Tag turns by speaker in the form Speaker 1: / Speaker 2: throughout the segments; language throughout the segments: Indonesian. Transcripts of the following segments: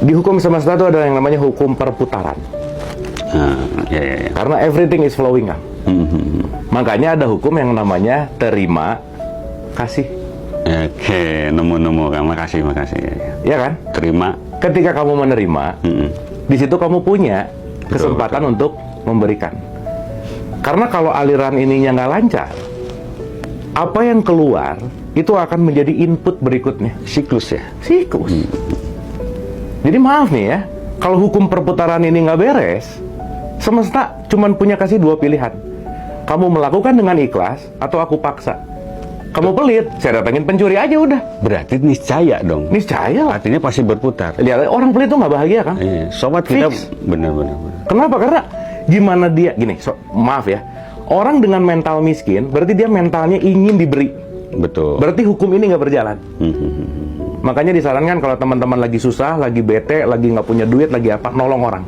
Speaker 1: Di hukum semesta itu ada yang namanya hukum perputaran.
Speaker 2: Ya.
Speaker 1: Karena everything is flowing kan. Makanya ada hukum yang namanya terima kasih.
Speaker 2: Oke, nemu kan, makasih.
Speaker 1: Ya kan?
Speaker 2: Terima.
Speaker 1: Ketika kamu menerima, di situ kamu punya kesempatan untuk memberikan. Karena kalau aliran ininya nggak lancar, apa yang keluar itu akan menjadi input berikutnya.
Speaker 2: Siklus ya.
Speaker 1: Siklus. Jadi maaf nih ya, kalau hukum perputaran ini nggak beres, semesta cuman punya kasih dua pilihan. Kamu melakukan dengan ikhlas atau aku paksa. Kamu pelit, saya datangin pencuri aja udah.
Speaker 2: Berarti niscaya dong.
Speaker 1: Niscaya lah.
Speaker 2: Artinya pasti berputar.
Speaker 1: Lihat, orang pelit tuh nggak bahagia kan?
Speaker 2: Sobat kita
Speaker 1: Fix.
Speaker 2: benar.
Speaker 1: Kenapa? Karena gimana dia, gini, maaf ya, orang dengan mental miskin, berarti dia mentalnya ingin diberi.
Speaker 2: Betul.
Speaker 1: Berarti hukum ini nggak berjalan. Makanya disarankan kalau teman-teman lagi susah, lagi bete, lagi nggak punya duit, lagi apa, nolong orang.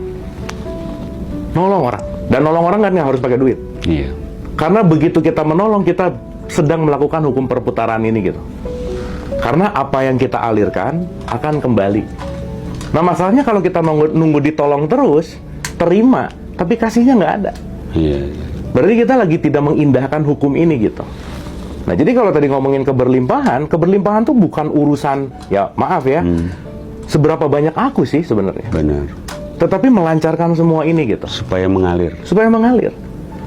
Speaker 1: Dan nolong orang kan nggak harus pakai duit.
Speaker 2: Iya.
Speaker 1: Karena begitu kita menolong, kita sedang melakukan hukum perputaran ini gitu. Karena apa yang kita alirkan akan kembali. Nah masalahnya kalau kita nunggu ditolong terus, terima, tapi kasihnya nggak ada.
Speaker 2: Iya.
Speaker 1: Berarti kita lagi tidak mengindahkan hukum ini gitu. Nah jadi kalau tadi ngomongin keberlimpahan tuh bukan urusan, ya maaf ya, seberapa banyak aku sih sebenarnya.
Speaker 2: Benar.
Speaker 1: Tetapi melancarkan semua ini gitu.
Speaker 2: Supaya mengalir.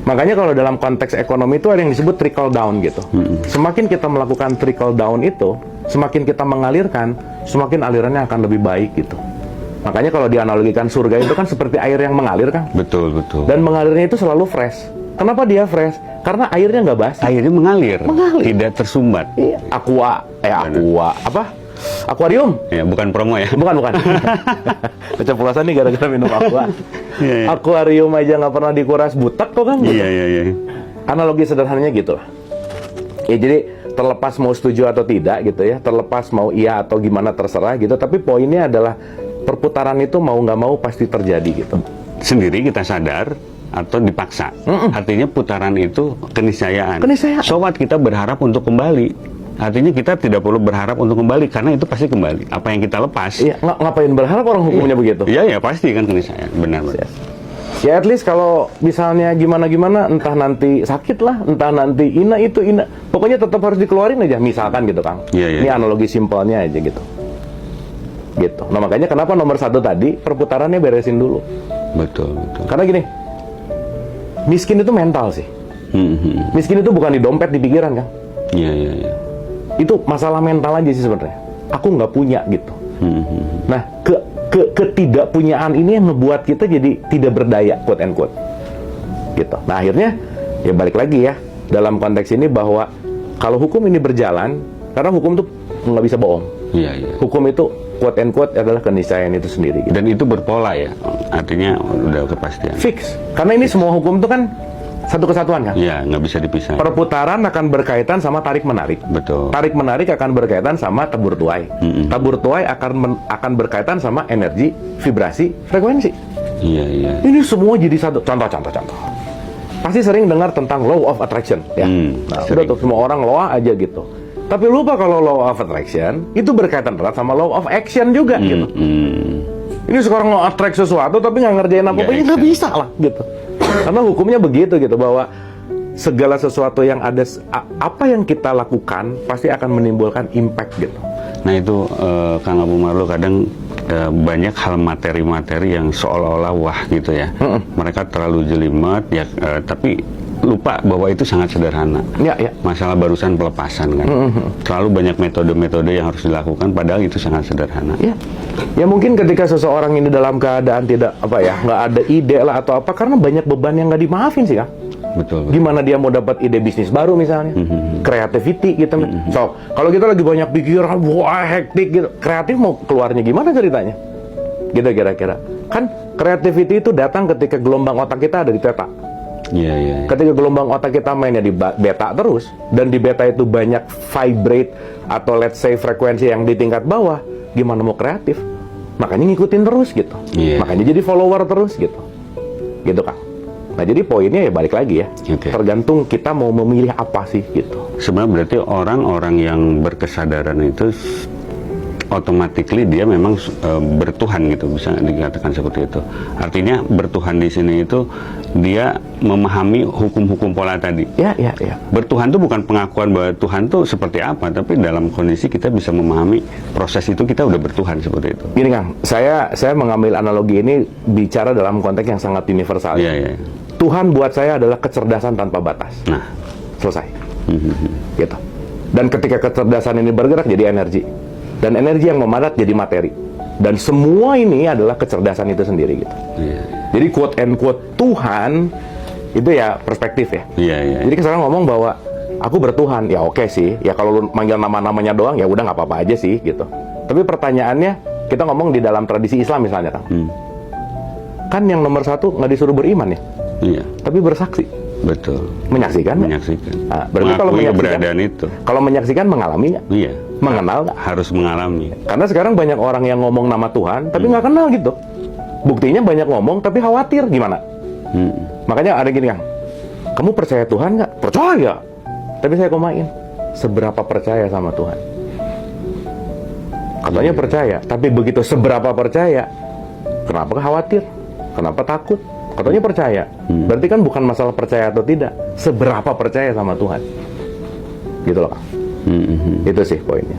Speaker 1: Makanya kalau dalam konteks ekonomi itu ada yang disebut trickle down gitu. Semakin kita melakukan trickle down itu, semakin kita mengalirkan, semakin alirannya akan lebih baik gitu. Makanya kalau dianalogikan surga itu kan seperti air yang mengalir kan.
Speaker 2: Betul.
Speaker 1: Dan mengalirnya itu selalu fresh. Kenapa dia fresh? Karena airnya nggak basi.
Speaker 2: Airnya mengalir. Tidak tersumbat.
Speaker 1: Iya. Akuarium.
Speaker 2: Ya, bukan promo ya.
Speaker 1: Bukan. Keceplosan nih gara-gara minum aqua.
Speaker 2: Iya.
Speaker 1: Akuarium aja nggak pernah dikuras butek kok kan?
Speaker 2: Iya.
Speaker 1: Analogi sederhananya gitu lah. Ya jadi terlepas mau setuju atau tidak gitu ya, terlepas mau iya atau gimana terserah gitu. Tapi poinnya adalah perputaran itu mau nggak mau pasti terjadi gitu.
Speaker 2: Sendiri kita sadar atau dipaksa. Artinya putaran itu keniscayaan. Sobat kita berharap untuk kembali. Artinya kita tidak perlu berharap untuk kembali karena itu pasti kembali. Apa yang kita lepas.
Speaker 1: Iya, ngapain berharap orang hukumnya begitu?
Speaker 2: Iya, pasti kan keniscayaan. Benar.
Speaker 1: Ya at least kalau misalnya gimana-gimana, entah nanti sakit lah, entah nanti ina. Pokoknya tetap harus dikeluarin aja, misalkan gitu Kang.
Speaker 2: Iya.
Speaker 1: Ini analogi simpelnya aja gitu. Nah makanya kenapa nomor 1 tadi, perputarannya beresin dulu.
Speaker 2: Betul.
Speaker 1: Karena gini, miskin itu mental sih. Miskin itu bukan di dompet, di pikiran kan.
Speaker 2: Iya.
Speaker 1: Itu masalah mental aja sih sebenarnya. Aku nggak punya gitu. Nah, ketidakpunyaan ini yang ngebuat kita jadi tidak berdaya, quote and quote. Gitu. Nah, akhirnya ya balik lagi ya dalam konteks ini bahwa kalau hukum ini berjalan, karena hukum tuh nggak bisa bohong.
Speaker 2: Iya.
Speaker 1: Hukum itu quote and quote adalah keniscayaan itu sendiri. Gitu.
Speaker 2: Dan itu berpola ya. Artinya udah kepastian.
Speaker 1: Fix. Karena ini semua hukum itu kan satu kesatuan kan?
Speaker 2: Iya, nggak bisa dipisah.
Speaker 1: Perputaran akan berkaitan sama tarik-menarik.
Speaker 2: Betul.
Speaker 1: Tarik-menarik akan berkaitan sama tabur tuai. Tabur tuai akan berkaitan sama energi, vibrasi, frekuensi.
Speaker 2: Iya.
Speaker 1: Ini semua jadi satu. Contoh. Pasti sering dengar tentang law of attraction. Ya? Nah, udah tuh semua orang law aja gitu. Tapi lupa kalau law of attraction itu berkaitan erat sama law of action juga gitu. Ini sekarang mau attract sesuatu tapi nggak ngerjain apa-apa, ya nggak bisa lah gitu. Karena hukumnya begitu gitu, bahwa segala sesuatu yang ada, apa yang kita lakukan pasti akan menimbulkan impact gitu.
Speaker 2: Nah itu Kang Abu Marlo kadang banyak hal materi-materi yang seolah-olah wah gitu ya. Mereka terlalu jelimet ya, tapi lupa bahwa itu sangat sederhana.
Speaker 1: Ya.
Speaker 2: Masalah barusan pelepasan kan. Terlalu banyak metode-metode yang harus dilakukan padahal itu sangat sederhana.
Speaker 1: Ya mungkin ketika seseorang ini dalam keadaan tidak nggak ada ide lah atau apa, karena banyak beban yang nggak dimaafin sih Kang.
Speaker 2: Betul.
Speaker 1: Gimana dia mau dapat ide bisnis baru misalnya, creativity gitu. So kalau kita lagi banyak pikiran, wah hektik gitu, kreatif mau keluarnya gimana ceritanya? Gitu kira-kira. Kan creativity itu datang ketika gelombang otak kita ada di theta.
Speaker 2: Iya.
Speaker 1: Ketika gelombang otak kita mainnya di beta terus, dan di beta itu banyak vibrate atau let's say frekuensi yang di tingkat bawah, gimana mau kreatif? Makanya ngikutin terus gitu. Makanya jadi follower terus gitu. Gitu Kang. Nah jadi poinnya ya balik lagi ya. Tergantung kita mau memilih apa sih gitu.
Speaker 2: Sebenarnya berarti orang-orang yang berkesadaran itu automatically dia memang bertuhan gitu, bisa dikatakan seperti itu. Artinya bertuhan di sini itu dia memahami hukum-hukum pola tadi.
Speaker 1: Ya.
Speaker 2: Bertuhan itu bukan pengakuan bahwa Tuhan itu seperti apa, tapi dalam kondisi kita bisa memahami proses itu, kita udah bertuhan seperti itu.
Speaker 1: Gini Kang, saya mengambil analogi ini bicara dalam konteks yang sangat universal.
Speaker 2: Iya.
Speaker 1: Tuhan buat saya adalah kecerdasan tanpa batas.
Speaker 2: Nah,
Speaker 1: selesai. Gitu. Dan ketika kecerdasan ini bergerak jadi energi, dan energi yang memadat jadi materi, dan semua ini adalah kecerdasan itu sendiri gitu. Jadi quote and quote Tuhan itu ya perspektif ya. Jadi sekarang ngomong bahwa aku bertuhan, ya oke sih. Ya kalau lu manggil nama-namanya doang ya udah nggak apa-apa aja sih gitu. Tapi pertanyaannya, kita ngomong di dalam tradisi Islam misalnya Kang. Kan yang nomor satu nggak disuruh beriman ya. Tapi bersaksi.
Speaker 2: Betul.
Speaker 1: Menyaksikan.
Speaker 2: Nah,
Speaker 1: berarti kalau menyaksikan
Speaker 2: keberadaan itu.
Speaker 1: Kalau menyaksikan mengalami nggak?
Speaker 2: Iya.
Speaker 1: Mengenal nggak?
Speaker 2: Harus mengalami.
Speaker 1: Karena sekarang banyak orang yang ngomong nama Tuhan tapi nggak kenal gitu. Buktinya banyak ngomong tapi khawatir gimana? Makanya ada gini Kang. Kamu percaya Tuhan nggak? Percaya. Tapi saya komain. Seberapa percaya sama Tuhan? Katanya percaya. Tapi begitu seberapa percaya? Kenapa khawatir? Kenapa takut? Katanya percaya. Berarti kan bukan masalah percaya atau tidak, seberapa percaya sama Tuhan. Gitu loh Kang. Itu sih poinnya.